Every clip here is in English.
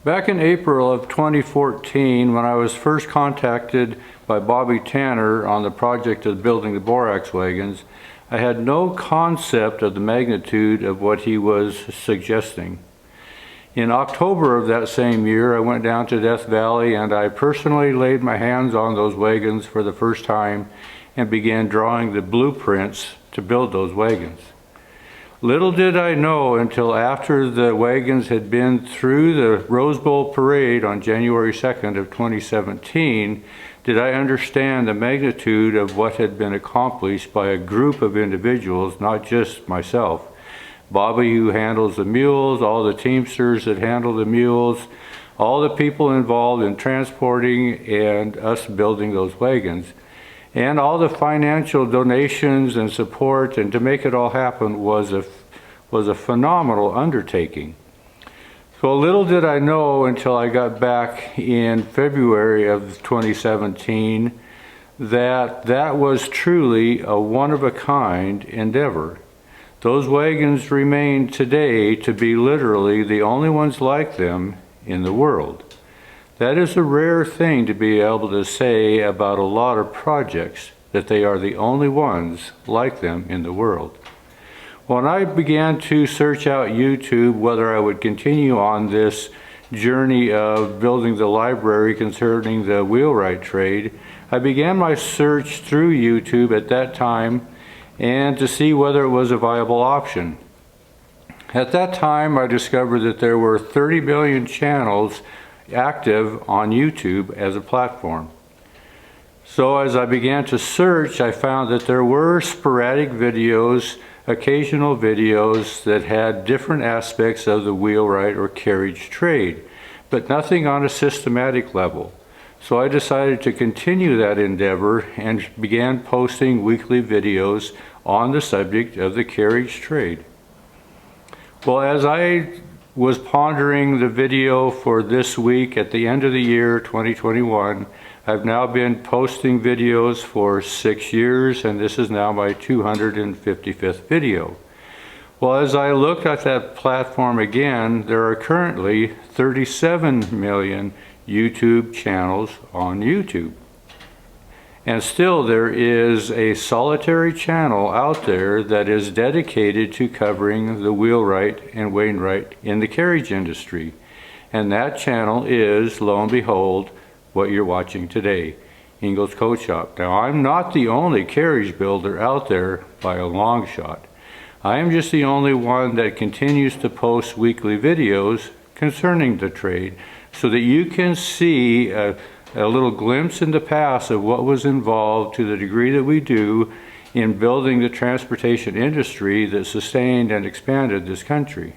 Back in April of 2014, when I was first contacted by Bobby Tanner on the project of building the Borax wagons, I had no concept of the magnitude of what he was suggesting. In October of that same year, I went down to Death Valley and I personally laid my hands on those wagons for the first time and began drawing the blueprints to build those wagons. Little did I know until after the wagons had been through the Rose Bowl parade on January 2nd of 2017, did I understand the magnitude of what had been accomplished by a group of individuals, not just myself. Bobby, who handles the mules, all the teamsters that handle the mules, all the people involved in transporting and us building those wagons. And all the financial donations and support, and to make it all happen was a phenomenal undertaking. So little did I know until I got back in February of 2017 that was truly a one-of-a-kind endeavor. Those wagons remain today to be literally the only ones like them in the world. That is a rare thing to be able to say about a lot of projects, that they are the only ones like them in the world. When I began to search out YouTube whether I would continue on this journey of building the library concerning the wheelwright trade, I began my search through YouTube at that time and to see whether it was a viable option. At that time, I discovered that there were 30 million channels active on YouTube as a platform. So as I began to search, I found that there were sporadic videos, occasional videos that had different aspects of the wheelwright or carriage trade, but nothing on a systematic level. So I decided to continue that endeavor and began posting weekly videos on the subject of the carriage trade. Well, as I was pondering the video for this week at the end of the year 2021, I've now been posting videos for 6 years, and this is now my 255th video. Well, as I looked at that platform again, there are currently 37 million YouTube channels on YouTube. And still there is a solitary channel out there that is dedicated to covering the wheelwright and wainwright in the carriage industry. And that channel is, lo and behold, what you're watching today, Engels Coat Shop. Now, I'm not the only carriage builder out there by a long shot. I am just the only one that continues to post weekly videos concerning the trade so that you can see a little glimpse in the past of what was involved to the degree that we do in building the transportation industry that sustained and expanded this country.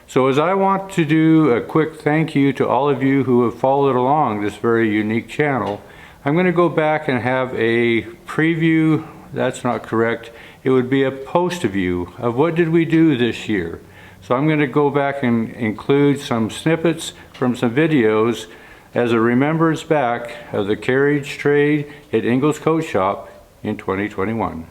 So as I want to do a quick thank you to all of you who have followed along this very unique channel, I'm going to go back and have a preview. That's not correct. It would be a post view of what did we do this year. So I'm going to go back and include some snippets from some videos as a remembrance back of the carriage trade at Engels Coat Shop in 2021.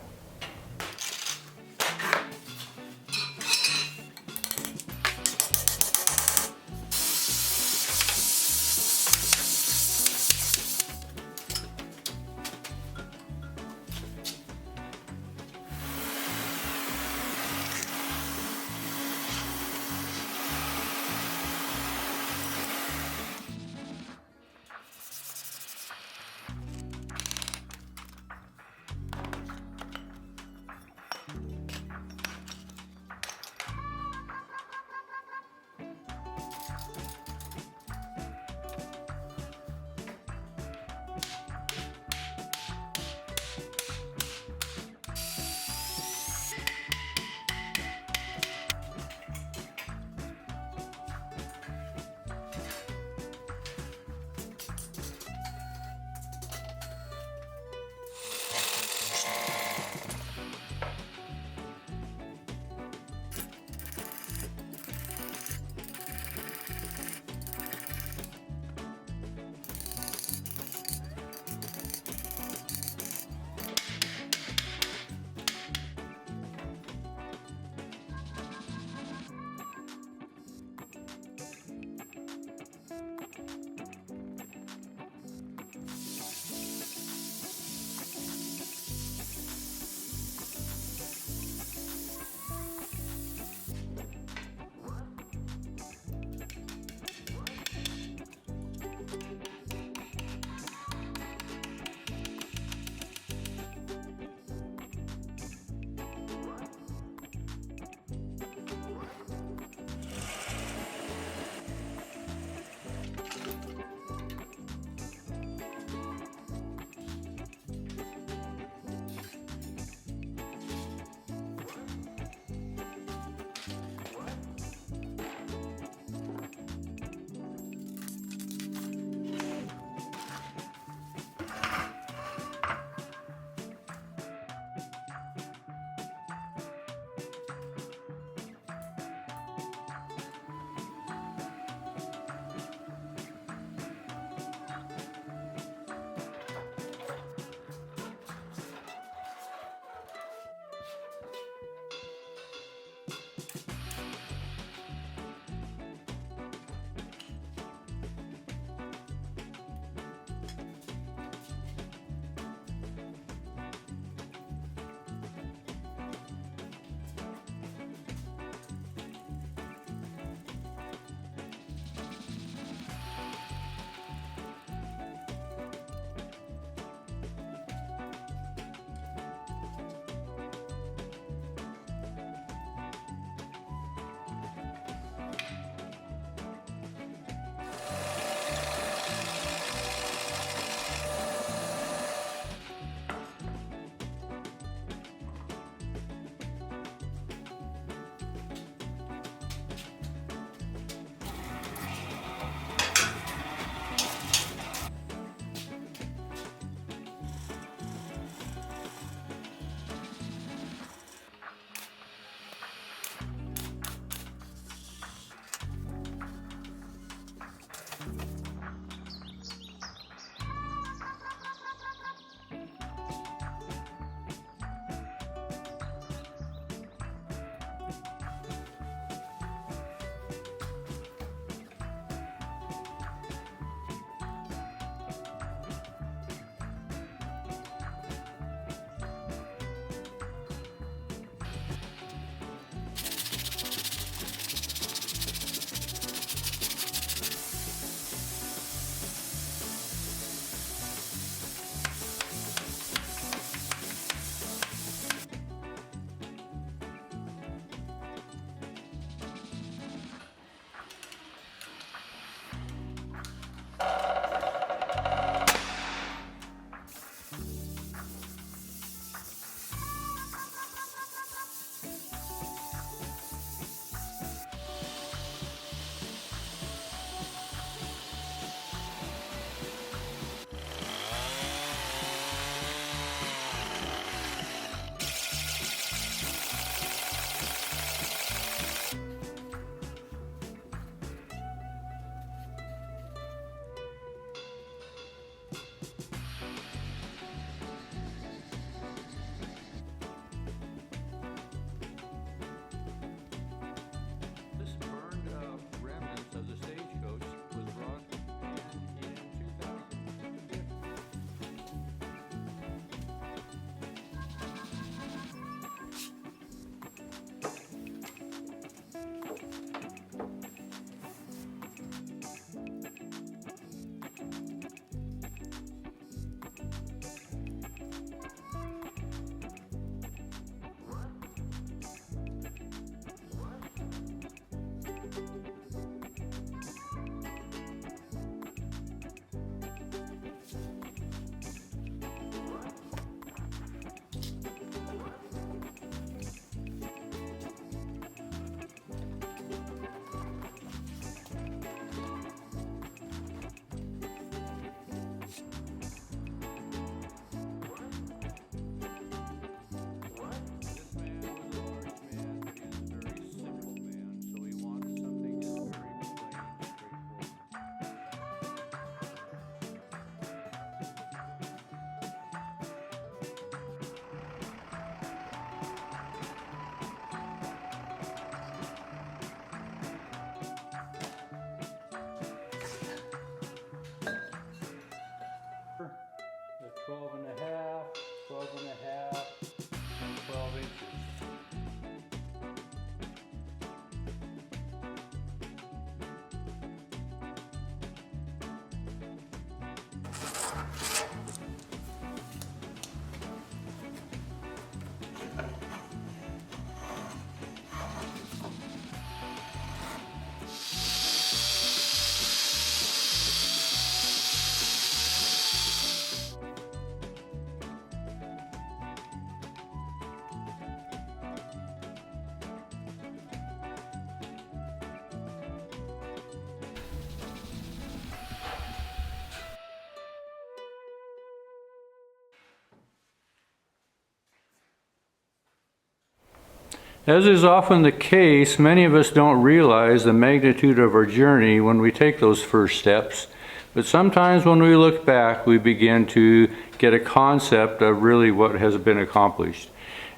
As is often the case, many of us don't realize the magnitude of our journey when we take those first steps, but sometimes when we look back, we begin to get a concept of really what has been accomplished.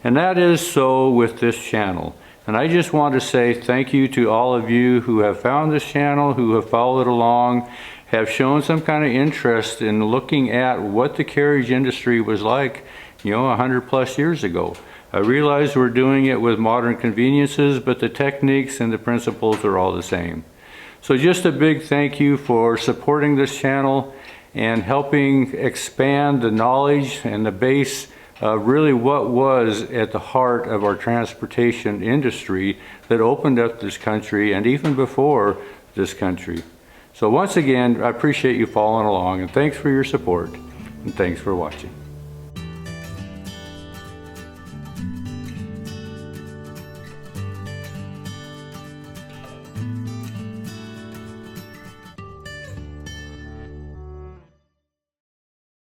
And that is so with this channel. And I just want to say thank you to all of you who have found this channel, who have followed along, have shown some kind of interest in looking at what the carriage industry was like, 100+ years ago. I realize we're doing it with modern conveniences, but the techniques and the principles are all the same. So just a big thank you for supporting this channel and helping expand the knowledge and the base of really what was at the heart of our transportation industry that opened up this country and even before this country. So once again, I appreciate you following along, and thanks for your support, and thanks for watching.